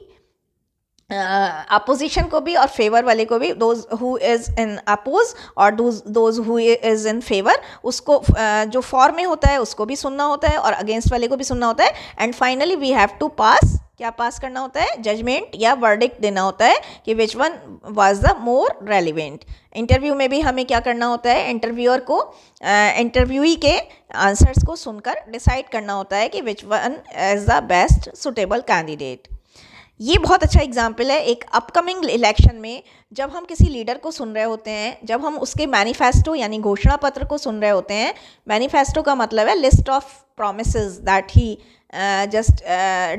अपोजिशन को भी और फेवर वाले को भी, those who is in oppose और those who is in favour, उसको जो फॉर में होता है उसको भी सुनना होता है और अगेंस्ट वाले को भी सुनना होता है, and finally we have to pass, क्या पास करना होता है, जजमेंट या वर्डिक्ट देना होता है कि which one was the more relevant. Interview में भी हमें क्या करना होता है, इंटरव्यूअर को इंटरव्यूई के आंसर्स को सुनकर डिसाइड करना होता है कि which one is the best suitable candidate. ये बहुत अच्छा एग्जाम्पल है एक अपकमिंग इलेक्शन में, जब हम किसी लीडर को सुन रहे होते हैं, जब हम उसके मैनिफेस्टो यानी घोषणा पत्र को सुन रहे होते हैं। मैनिफेस्टो का मतलब है list of promises that he just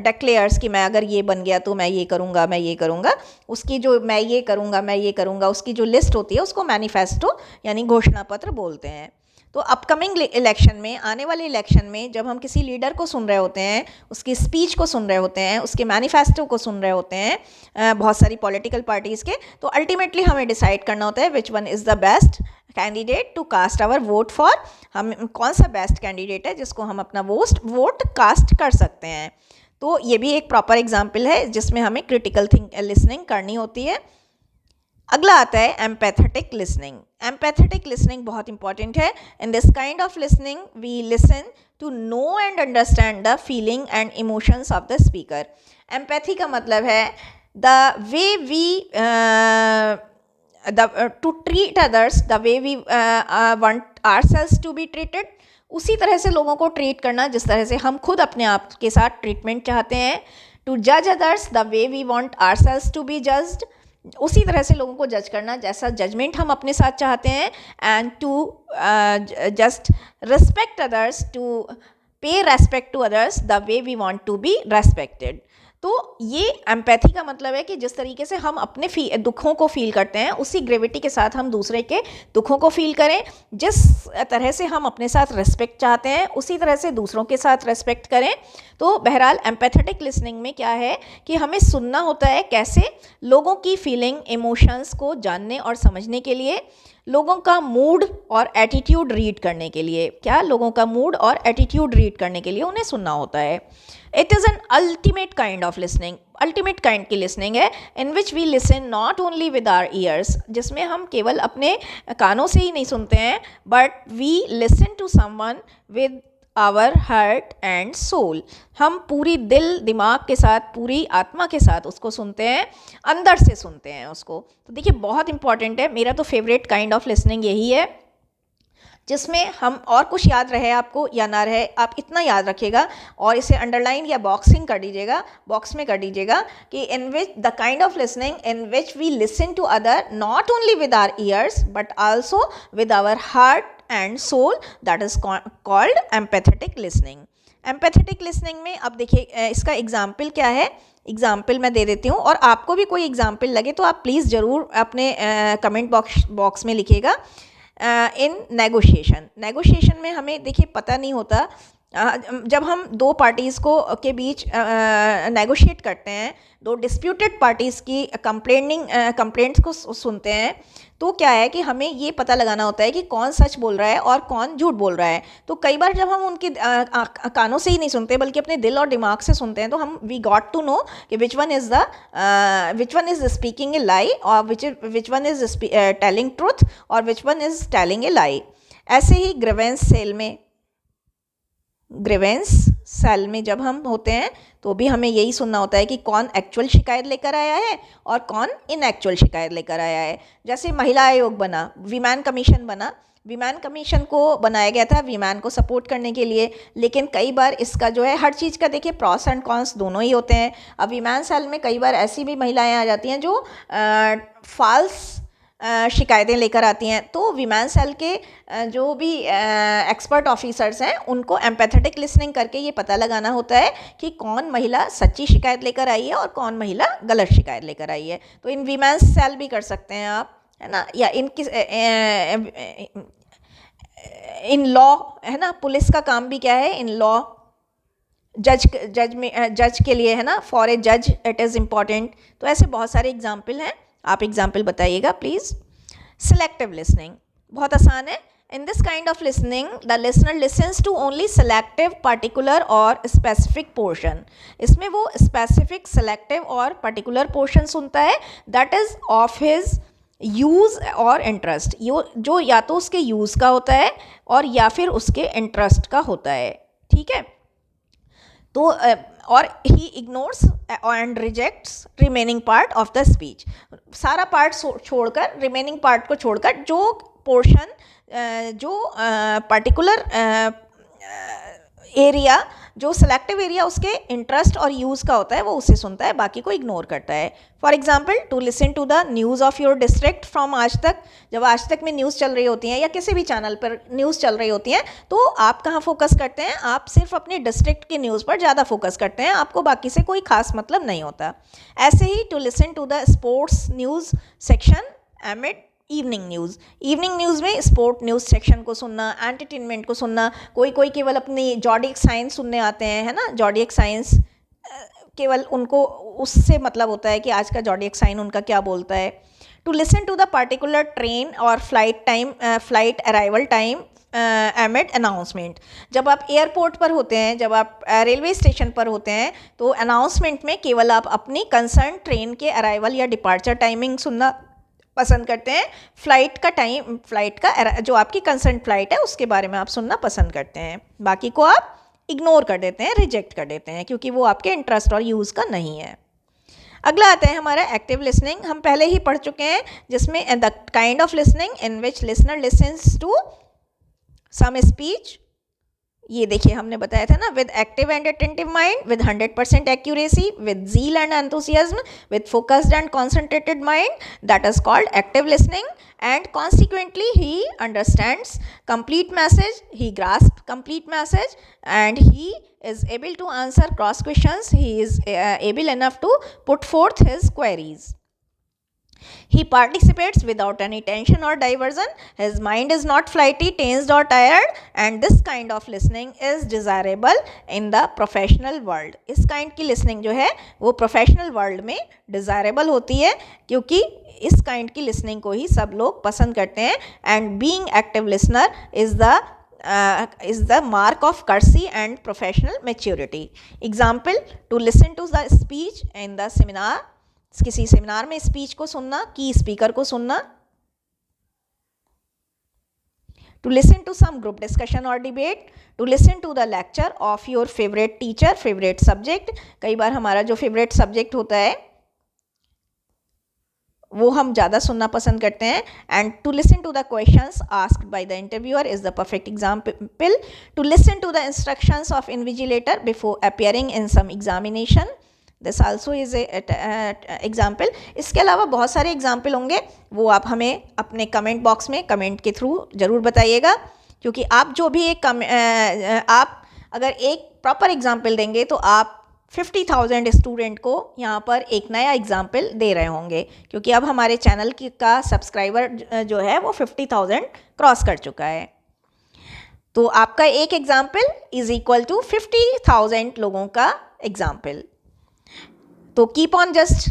declares कि मैं अगर ये बन गया तो मैं ये करूँगा, मैं ये करूँगा। उसकी जो मैं ये करूँगा, मैं ये करूँगा, उसकी जो लिस्ट होती है उसको मैनिफेस्टो यानी घोषणा पत्र बोलते हैं। तो अपकमिंग इलेक्शन में, आने वाले इलेक्शन में, जब हम किसी लीडर को सुन रहे होते हैं, उसकी स्पीच को सुन रहे होते हैं, उसके मैनिफेस्टो को सुन रहे होते हैं बहुत सारी पॉलिटिकल पार्टीज़ के, तो अल्टीमेटली हमें डिसाइड करना होता है which one is the best candidate to cast our vote for. हम कौन सा बेस्ट कैंडिडेट है जिसको हम अपना वोट कास्ट कर सकते हैं। तो ये भी एक प्रॉपर एग्जाम्पल है जिसमें हमें क्रिटिकल लिसनिंग करनी होती है। अगला आता है एम्पैथेटिक लिसनिंग। एम्पैथेटिक लिसनिंग बहुत इंपॉर्टेंट है। In this kind of listening we listen to know and understand the feeling and emotions of the speaker. Empathy का मतलब है the way we to treat others the way we want ourselves to be treated. उसी तरह से लोगों को treat करना जिस तरह से हम खुद अपने आप के साथ ट्रीटमेंट चाहते हैं। टू जज others the way we want ourselves to be judged. उसी तरह से लोगों को जज करना जैसा जजमेंट हम अपने साथ चाहते हैं। And to just respect others, to pay respect to others the way we want to be respected. तो ये एम्पैथी का मतलब है कि जिस तरीके से हम अपने दुखों को फील करते हैं उसी ग्रेविटी के साथ हम दूसरे के दुखों को फील करें। जिस तरह से हम अपने साथ रेस्पेक्ट चाहते हैं उसी तरह से दूसरों के साथ रेस्पेक्ट करें। तो बहरहाल एम्पैथेटिक लिसनिंग में क्या है कि हमें सुनना होता है कैसे, लोगों की फीलिंग, इमोशंस को जानने और समझने के लिए, लोगों का मूड और एटीट्यूड रीड करने के लिए। क्या? लोगों का मूड और एटीट्यूड रीड करने के लिए उन्हें सुनना होता है। It is an ultimate kind of listening. Ultimate kind की लिसनिंग है in which we listen not only with our ears, जिसमें हम केवल अपने कानों से ही नहीं सुनते हैं, but we listen to someone with our heart and soul. हम पूरी दिल दिमाग के साथ, पूरी आत्मा के साथ उसको सुनते हैं, अंदर से सुनते हैं उसको। तो देखिए बहुत इंपॉर्टेंट है। मेरा तो फेवरेट काइंड ऑफ लिसनिंग यही है जिसमें हम, और कुछ याद रहे आपको या ना रहे, आप इतना याद रखिएगा और इसे अंडरलाइन या बॉक्सिंग कर दीजिएगा, बॉक्स में कर दीजिएगा कि in which the kind of listening in which we listen to other not only with our ears but also with our heart and soul, that is called empathetic listening. Empathetic listening में अब देखिए इसका example क्या है। Example मैं दे देती हूँ और आपको भी कोई एग्जाम्पल लगे तो आप प्लीज़ ज़रूर अपने कमेंट बॉक्स में लिखिएगा। इन नेगोशिएशन में हमें देखिए पता नहीं होता, जब हम दो पार्टीज़ को के बीच नेगोशिएट करते हैं, दो डिस्प्यूटेड पार्टीज़ की कंप्लेंट्स को सुनते हैं, तो क्या है कि हमें ये पता लगाना होता है कि कौन सच बोल रहा है और कौन झूठ बोल रहा है। तो कई बार जब हम उनके कानों से ही नहीं सुनते बल्कि अपने दिल और दिमाग से सुनते हैं, तो हम वी गॉट टू नो कि which one is speaking a lie और which one is telling truth और which one is telling a lie. ऐसे ही ग्रीवेंस सेल में जब हम होते हैं तो भी हमें यही सुनना होता है कि कौन एक्चुअल शिकायत लेकर आया है और कौन इनएक्चुअल शिकायत लेकर आया है। जैसे महिला आयोग बना, वीमेन कमीशन बना, वीमेन कमीशन को बनाया गया था वीमेन को सपोर्ट करने के लिए, लेकिन कई बार इसका जो है हर चीज़ का देखिए प्रॉस एंड कॉन्स दोनों ही होते हैं। अब वीमेन सेल में कई बार ऐसी भी महिलाएं आ जाती हैं जो फॉल्स शिकायतें लेकर आती हैं। तो वीमेन सेल के जो भी एक्सपर्ट ऑफिसर्स हैं उनको एम्पैथेटिक लिसनिंग करके ये पता लगाना होता है कि कौन महिला सच्ची शिकायत लेकर आई है और कौन महिला गलत शिकायत लेकर आई है। तो इन वीमेन सेल भी कर सकते हैं आप, है ना, या इन लॉ, है ना, पुलिस का काम भी क्या है, इन लॉ जज के लिए, है ना, फॉर ए जज इट इज़ इम्पॉर्टेंट। तो ऐसे बहुत सारे एग्जाम्पल हैं, आप एग्जाम्पल बताइएगा प्लीज़। सिलेक्टिव लिसनिंग बहुत आसान है। In this kind of listening the listener listens to only selective, particular और स्पेसिफिक पोर्शन। इसमें वो स्पेसिफिक, सेलेक्टिव और पर्टिकुलर पोर्शन सुनता है that is of his use और इंटरेस्ट, जो या तो उसके यूज़ का होता है और या फिर उसके इंटरेस्ट का होता है। ठीक है, तो और he ignores and rejects remaining part of the speech. सारा पार्ट छोड़कर, रिमेनिंग पार्ट को छोड़कर जो पोर्शन, जो पर्टिकुलर एरिया जो सेलेक्टिव एरिया उसके इंटरेस्ट और यूज़ का होता है वो उसे सुनता है, बाकी को इग्नोर करता है। For example, to listen to the news of your district from Aaj Tak. जब आज तक में न्यूज़ चल रही होती हैं या किसी भी चैनल पर न्यूज़ चल रही होती हैं, तो आप कहाँ फोकस करते हैं? आप सिर्फ अपने डिस्ट्रिक्ट की न्यूज़ पर ज़्यादा फोकस करते हैं, आपको बाकी से कोई खास मतलब नहीं होता। ऐसे ही to listen to the sports news section amid evening news. Evening news में स्पोर्ट न्यूज़ सेक्शन को सुनना, एंटरटेनमेंट को सुनना, कोई कोई केवल अपनी जॉडिक साइंस सुनने आते हैं, है ना, जॉडिक साइंस केवल उनको उससे मतलब होता है कि आज का जॉडिक साइन उनका क्या बोलता है। To listen to the particular train और flight time, flight arrival time amid announcement. जब आप एयरपोर्ट पर होते हैं, जब आप रेलवे स्टेशन पर होते हैं, तो अनाउंसमेंट में केवल आप अपनी कंसर्न ट्रेन के अराइवल या डिपार्चर टाइमिंग सुनना पसंद करते हैं। फ्लाइट का टाइम, फ्लाइट का जो आपकी कंसर्न फ्लाइट है उसके बारे में आप सुनना पसंद करते हैं, बाकी को आप इग्नोर कर देते हैं, रिजेक्ट कर देते हैं, क्योंकि वो आपके इंटरेस्ट और यूज़ का नहीं है। अगला आता है हमारा एक्टिव लिसनिंग। हम पहले ही पढ़ चुके हैं, जिसमें the kind of listening in which listener listens to some speech. ये देखिए हमने बताया था ना, with active and attentive mind, with 100% accuracy, with zeal and enthusiasm, with focused and concentrated mind, that is called active listening. And consequently he understands complete message, he grasp complete message, and he is able to answer cross questions, he is able enough to put forth his queries. He participates without any tension or diversion, his mind is not flighty, tensed or tired, and this kind of listening is desirable in the professional world. इस kind की listening जो है वो professional world में desirable होती है, क्योंकि इस kind की listening को ही सब लोग पसंद करते हैं। And being active listener is the mark of courtesy and professional maturity. Example, to listen to the speech in the seminar, किसी सेमिनार में स्पीच को सुनना, की स्पीकर को सुनना। To listen to some group discussion और debate, to listen to the lecture of your favourite teacher, favourite subject. कई बार हमारा जो फेवरेट सब्जेक्ट होता है वो हम ज़्यादा सुनना पसंद करते हैं। And to listen to the questions asked by the interviewer is the perfect example. To listen to the instructions of invigilator before appearing in some examination, this also is example. इसके अलावा बहुत सारे एग्जाम्पल होंगे, वो आप हमें अपने comment box में कमेंट के थ्रू ज़रूर बताइएगा, क्योंकि आप जो भी आप अगर एक प्रॉपर एग्जाम्पल देंगे तो आप 50,000 स्टूडेंट को यहाँ पर एक नया एग्जाम्पल दे रहे होंगे, क्योंकि अब हमारे चैनल का सब्सक्राइबर जो है वो 50,000 क्रॉस कर चुका है। तो आपका एक एग्जाम्पल इज़ इक्वल टू 50,000 लोगों का एग्जाम्पल। तो keep on just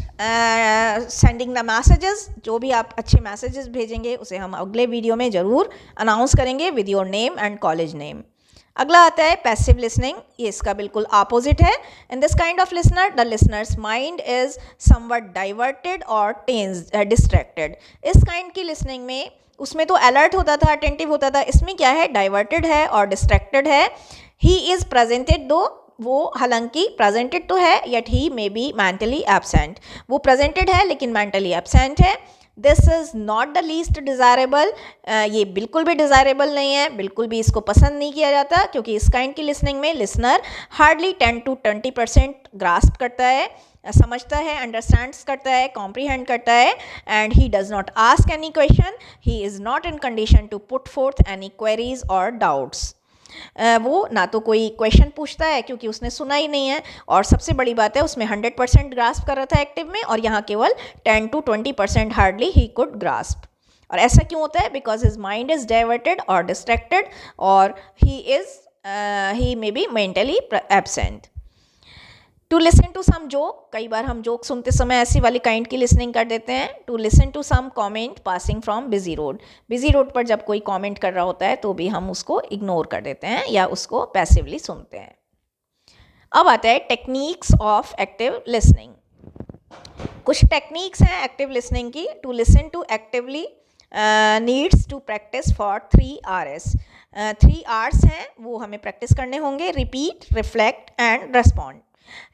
sending the messages. जो भी आप अच्छे मैसेजेस भेजेंगे उसे हम अगले वीडियो में ज़रूर अनाउंस करेंगे with your name and college name. अगला आता है पैसिव लिसनिंग। ये इसका बिल्कुल अपोजिट है। In this kind of listener the listeners mind is somewhat diverted और डिस्ट्रैक्टेड। इस काइंड की लिसनिंग में उसमें तो अलर्ट होता था, अटेंटिव होता था, इसमें क्या है, डाइवर्टेड है और डिस्ट्रैक्टेड है। ही इज़ प्रेजेंटेड, दो वो हालांकि प्रेजेंटेड तो है, yet he may be mentally absent. वो प्रेजेंटेड है लेकिन मेंटली एब्सेंट है। This is not the least desirable. ये बिल्कुल भी डिज़ायरेबल नहीं है, बिल्कुल भी इसको पसंद नहीं किया जाता, क्योंकि इस काइंड की लिसनिंग में लिसनर हार्डली 10 to 20% ग्रास्प करता है, समझता है, अंडरस्टैंड्स करता है, कॉम्प्रीहेंड करता है। And he does not ask any question, he is not in condition to put forth any queries और डाउट्स। वो ना तो कोई क्वेश्चन पूछता है क्योंकि उसने सुना ही नहीं है, और सबसे बड़ी बात है उसमें 100% ग्रास्प कर रहा था एक्टिव में, और यहाँ केवल 10 to 20% हार्डली ही कुड ग्रास्प। और ऐसा क्यों होता है? Because his mind is diverted और डिस्ट्रैक्टेड, और he may be mentally absent. To listen to some joke, कई बार हम जोक सुनते समय ऐसी वाली काइंड की लिसनिंग कर देते हैं। To listen to some comment passing from busy road, busy road पर जब कोई कमेंट कर रहा होता है तो भी हम उसको इग्नोर कर देते हैं या उसको पैसिवली सुनते हैं। अब आता है टेक्निक्स ऑफ एक्टिव लिसनिंग। कुछ टेक्निक्स हैं एक्टिव लिसनिंग की। To listen to actively needs to practice for 3 Rs। 3 Rs हैं, वो हमें प्रैक्टिस करने होंगे। Repeat, reflect and respond.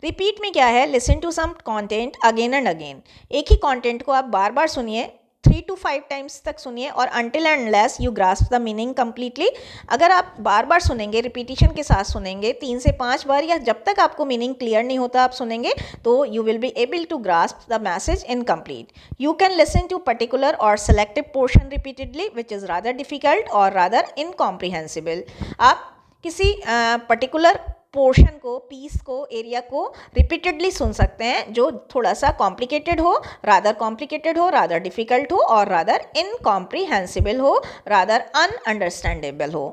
Repeat में क्या है? Listen to some content again and again. एक ही कंटेंट को आप बार बार सुनिए, 3 to 5 टाइम्स तक सुनिए और until and unless you grasp the meaning completely। अगर आप बार बार सुनेंगे, रिपीटिशन के साथ सुनेंगे 3 से 5 बार, या जब तक आपको मीनिंग क्लियर नहीं होता आप सुनेंगे, तो you will be able to grasp the message incomplete। You can listen to particular or selective portion repeatedly which is rather difficult or rather incomprehensible। आप किसी पर्टिकुलर पोर्शन को, पीस को, एरिया को रिपीटेडली सुन सकते हैं जो थोड़ा सा कॉम्प्लिकेटेड हो, रादर कॉम्प्लिकेटेड हो, रादर डिफ़िकल्ट हो, और रादर इनकॉम्प्रीहेंसिबल हो, रादर अनअंडरस्टैंडेबल हो।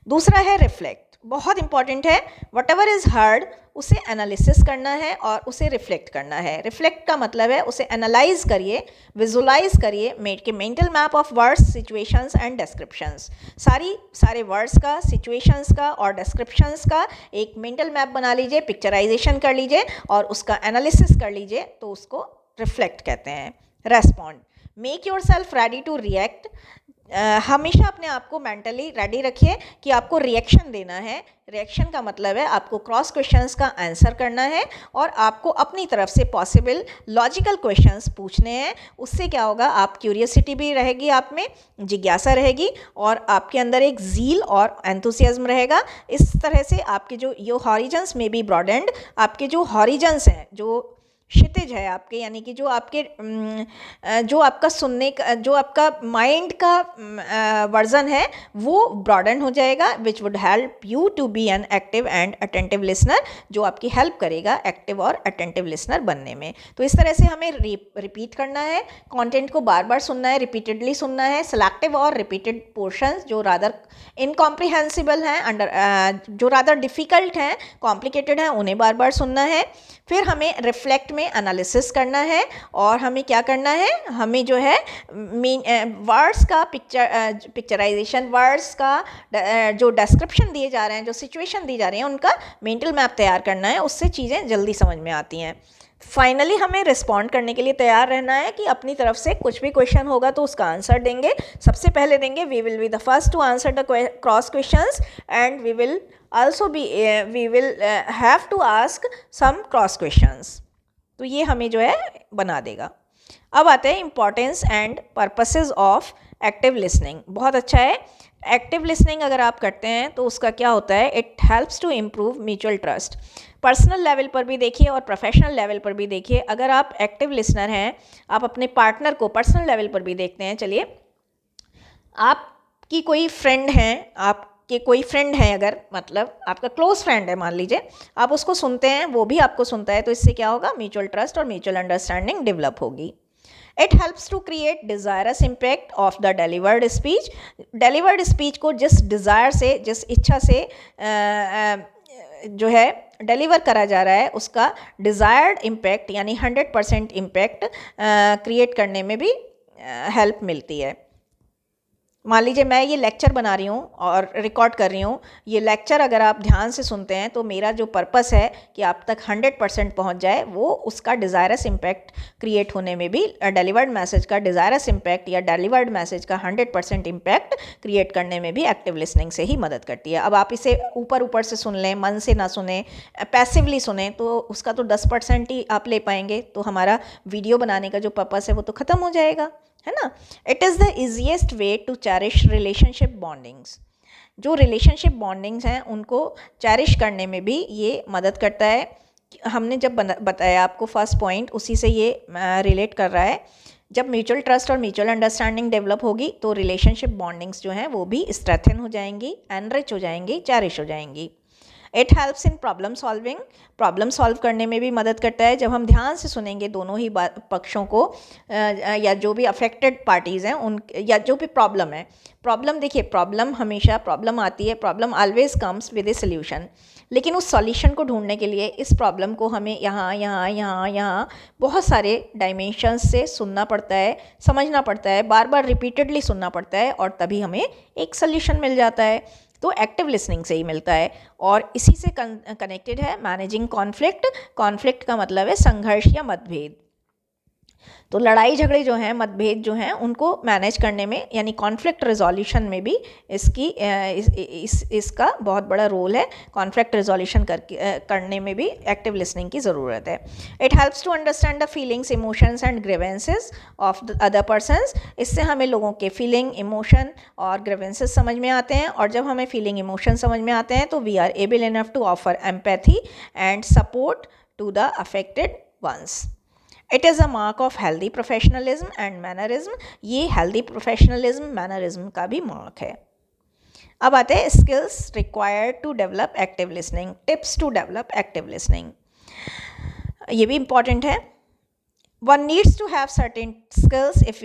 दूसरा है रिफ्लेक्ट, बहुत इंपॉर्टेंट है। वट एवर इज़ हर्ड उसे एनालिसिस करना है और उसे रिफ्लेक्ट करना है। रिफ्लेक्ट का मतलब है उसे एनालाइज करिए, विजुलाइज करिए, मेक के mental map of words, situations and descriptions. सारे वर्ड्स का, सिचुएशंस का और डिस्क्रिप्शंस का एक मेंटल मैप बना लीजिए, पिक्चराइजेशन कर लीजिए और उसका एनालिसिस कर लीजिए, तो उसको रिफ्लेक्ट कहते हैं। Respond, make yourself ready to react. हमेशा अपने आप को मेंटली रेडी रखिए कि आपको रिएक्शन देना है। रिएक्शन का मतलब है आपको क्रॉस क्वेश्चंस का आंसर करना है और आपको अपनी तरफ से पॉसिबल लॉजिकल क्वेश्चंस पूछने हैं। उससे क्या होगा, आप क्यूरियोसिटी भी रहेगी, आप में जिज्ञासा रहेगी और आपके अंदर एक ज़ील और एंथुसियाज्म रहेगा। इस तरह से आपके जो हॉरिजन्स में बी ब्रॉडेंड, आपके जो हॉरिजन्स हैं, जो क्षितिज है आपके, यानी कि जो आपका सुनने का, जो आपका माइंड का वर्जन है वो ब्रॉडन हो जाएगा, which would help you to be an active and attentive listener, जो आपकी हेल्प करेगा एक्टिव और अटेंटिव लिसनर बनने में। तो इस तरह से हमें रिपीट करना है, कंटेंट को बार बार सुनना है, रिपीटेडली सुनना है। सेलेक्टिव और रिपीटेड पोर्शंस जो रादर इनकॉम्प्रिहेंसिबल हैं, जो रादर डिफ़िकल्ट हैं, कॉम्प्लिकेटेड हैं, उन्हें बार बार सुनना है। फिर हमें रिफ्लेक्ट में एनालिसिस करना है और हमें क्या करना है, हमें जो है वर्ड्स का पिक्चराइजेशन, वर्ड्स का जो डिस्क्रिप्शन दिए जा रहे हैं, जो सिचुएशन दी जा रही है, उनका मेंटल मैप तैयार करना है। उससे चीज़ें जल्दी समझ में आती हैं। फाइनली हमें रिस्पॉन्ड करने के लिए तैयार रहना है कि अपनी तरफ से कुछ भी क्वेश्चन होगा तो उसका आंसर देंगे, सबसे पहले देंगे। We will be the first to answer the cross questions and we will have to ask some cross questions. तो ये हमें जो है बना देगा। अब आते हैं importance and purposes of active listening. बहुत अच्छा है। एक्टिव लिसनिंग अगर आप करते हैं तो उसका क्या होता है, it helps to improve mutual trust. Personal level पर भी देखिए और प्रोफेशनल लेवल पर भी देखिए। अगर आप एक्टिव लिसनर हैं, आप अपने पार्टनर को पर्सनल लेवल पर भी देखते हैं। चलिए, आपकी कोई फ्रेंड है, आपके कोई फ्रेंड है, अगर मतलब आपका क्लोज फ्रेंड है मान लीजिए, आप उसको सुनते हैं, वो भी आपको सुनता है, तो इससे क्या होगा, म्यूचुअल ट्रस्ट और म्यूचुअल अंडरस्टैंडिंग डेवलप होगी। It helps to create desirous impact of the delivered speech. Delivered speech को जिस डिज़ायर से, जिस इच्छा से जो है डिलीवर करा जा रहा है, उसका डिज़ायर्ड इम्पैक्ट यानी 100% इम्पैक्ट क्रिएट करने में भी हेल्प मिलती है। मान लीजिए मैं ये लेक्चर बना रही हूँ और रिकॉर्ड कर रही हूँ। ये लेक्चर अगर आप ध्यान से सुनते हैं तो मेरा जो पर्पस है कि आप तक 100% पहुँच जाए, वो उसका डिज़ायरस इम्पैक्ट क्रिएट होने में भी, डिलीवर्ड मैसेज का डिज़ायरस इम्पैक्ट या डिलीवर्ड मैसेज का 100% इम्पैक्ट क्रिएट करने में भी एक्टिव लिसनिंग से ही मदद करती है। अब आप इसे ऊपर से सुन लें, मन से ना सुने, पैसिवली सुने, तो उसका तो 10% ही आप ले पाएंगे, तो हमारा वीडियो बनाने का जो पर्पस है वो तो ख़त्म हो जाएगा, है ना। It is the easiest way to cherish relationship bondings. जो रिलेशनशिप बॉन्डिंग्स हैं उनको चेरिश करने में भी ये मदद करता है। हमने जब बताया आपको फर्स्ट पॉइंट, उसी से ये रिलेट कर रहा है। जब म्यूचुअल ट्रस्ट और म्यूचुअल अंडरस्टैंडिंग डेवलप होगी तो रिलेशनशिप बॉन्डिंग्स जो हैं वो भी स्ट्रेंथन हो जाएंगी, एनरिच हो जाएंगी, चेरिश हो जाएंगी। It helps in problem solving. Problem solve करने में भी मदद करता है। जब हम ध्यान से सुनेंगे दोनों ही पक्षों को, या जो भी अफेक्टेड पार्टीज़ हैं उन, या जो भी प्रॉब्लम है, प्रॉब्लम देखिए, प्रॉब्लम हमेशा प्रॉब्लम आती है, problem always comes with a solution. लेकिन उस सॉल्यूशन को ढूंढने के लिए इस प्रॉब्लम को हमें यहाँ बहुत सारे डायमेंशंस से सुनना पड़ता है, समझना पड़ता है, बार बार रिपीटेडली सुनना पड़ता है, और तभी हमें एक सॉल्यूशन मिल जाता है। तो एक्टिव लिसनिंग से ही मिलता है। और इसी से कनेक्टेड है मैनेजिंग कॉन्फ्लिक्ट। कॉन्फ्लिक्ट का मतलब है संघर्ष या मतभेद। तो लड़ाई झगड़े जो हैं, मतभेद जो हैं, उनको मैनेज करने में यानी कॉन्फ्लिक्ट रिजोल्यूशन में भी इसका बहुत बड़ा रोल है। कॉन्फ्लिक्ट रिजोल्यूशन करने में भी एक्टिव लिसनिंग की ज़रूरत है। It helps to understand the feelings, emotions and grievances of the other persons. इससे हमें लोगों के फीलिंग, इमोशन और ग्रीवेंसेस समझ में आते हैं, और जब हमें फीलिंग, इमोशन समझ में आते हैं तो we are able enough to offer empathy and support to the affected ones. It is a mark of healthy professionalism and mannerism. ये हेल्दी प्रोफेशनलिज्म, मैनरिज्म का भी मार्क है। अब आते हैं skills required to develop active listening, tips to develop active listening. ये भी important है। One needs to have certain skills if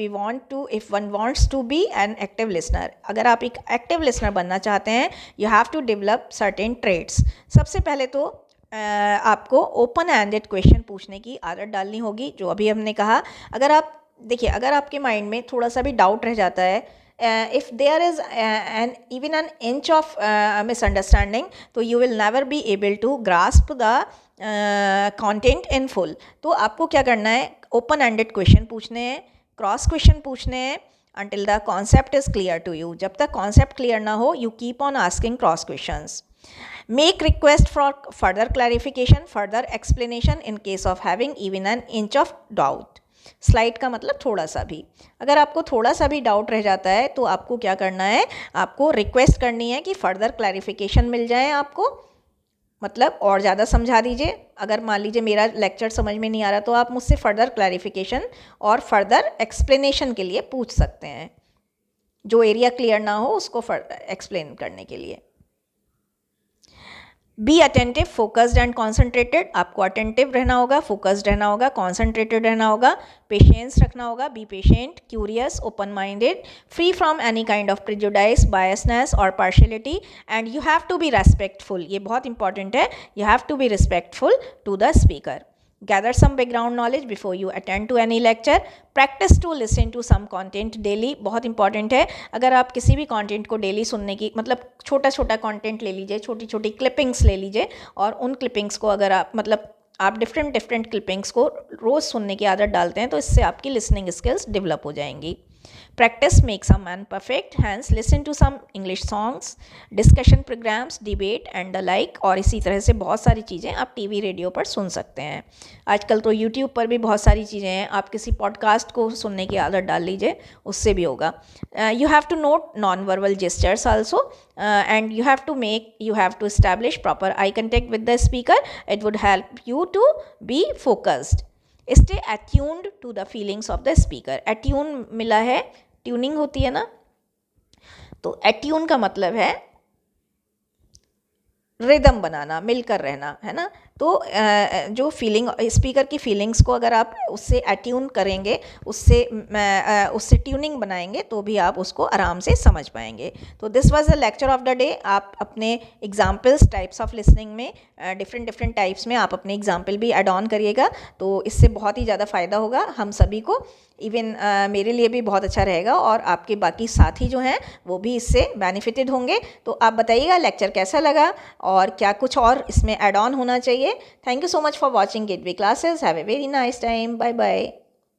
one wants to be an active listener. अगर आप एक एक्टिव लिसनर बनना चाहते हैं, you have to develop certain traits. सबसे पहले तो आपको ओपन एंडेड क्वेश्चन पूछने की आदत डालनी होगी, जो अभी हमने कहा। अगर आप देखिए, अगर आपके माइंड में थोड़ा सा भी डाउट रह जाता है, if there is even an inch of misunderstanding, तो you will never be able to grasp the content in full. तो आपको क्या करना है, ओपन एंडेड क्वेश्चन पूछने हैं, क्रॉस क्वेश्चन पूछने हैं until the concept is clear to you. जब तक कॉन्सेप्ट क्लियर ना हो, you keep on asking cross questions. Make request for further clarification, further explanation in case of having even an inch of doubt. Slide का मतलब थोड़ा सा भी। अगर आपको थोड़ा सा भी डाउट रह जाता है तो आपको क्या करना है, आपको रिक्वेस्ट करनी है कि फर्दर क्लैरिफिकेशन मिल जाए आपको, मतलब और ज़्यादा समझा दीजिए। अगर मान लीजिए मेरा लेक्चर समझ में नहीं आ रहा तो आप मुझसे फर्दर क्लैरिफिकेशन और फर्दर एक्सप्लेनेशन के लिए पूछ सकते हैं, जो एरिया क्लियर ना हो उसको एक्सप्लेन करने के लिए। Be attentive, focused and concentrated. आपको अटेंटिव रहना होगा, फोकस्ड रहना होगा, कॉन्सेंट्रेटेड रहना होगा, पेशेंस रखना होगा। Be patient, curious, open minded, free from any kind of prejudice, biasness और partiality, and you have to be respectful. ये बहुत इंपॉर्टेंट है, you have to be respectful to the speaker. Gather some background knowledge before you attend to any lecture. Practice to listen to some content daily. बहुत important है। अगर आप किसी भी content को डेली सुनने की, मतलब छोटा छोटा कंटेंट ले लीजिए, छोटी छोटी क्लिपिंग्स ले लीजिए, और उन क्लिपिंग्स को अगर आप आप डिफरेंट क्लिपिंग्स को रोज़ सुनने की आदत डालते हैं तो इससे आपकी लिसनिंग स्किल्स डेवलप हो जाएंगी। Practice makes a man perfect, hence listen to some English songs, discussion programs, debate and the like। और इसी तरह से बहुत सारी चीज़ें आप टीवी, रेडियो पर सुन सकते हैं। आजकल तो यूट्यूब पर भी बहुत सारी चीज़ें हैं, आप किसी पॉडकास्ट को सुनने की आदत डाल लीजिए, उससे भी होगा। You have to note non-verbal gestures also, and you have to establish proper eye contact with the speaker. It would help you to be focused. Stay attuned to the feelings of the speaker. Attune मिला है, tuning होती है ना, तो attune का मतलब है rhythm बनाना, मिलकर रहना, है ना। तो जो फीलिंग, स्पीकर की फीलिंग्स को अगर आप उससे एट्यून करेंगे, उससे ट्यूनिंग बनाएंगे, तो भी आप उसको आराम से समझ पाएंगे। तो this was the lecture of the day. आप अपने एग्जाम्पल्स, टाइप्स ऑफ लिसनिंग में डिफरेंट टाइप्स में आप अपने एग्जाम्पल भी ऐड ऑन करिएगा, तो इससे बहुत ही ज़्यादा फ़ायदा होगा हम सभी को। इवन मेरे लिए भी बहुत अच्छा रहेगा, और आपके बाकी साथी जो हैं वो भी इससे बेनिफिटेड होंगे। तो आप बताइएगा लेक्चर कैसा लगा और क्या कुछ और इसमें ऐड ऑन होना चाहिए। Thank you so much for watching Gateway Classes. Have a very nice time. Bye bye.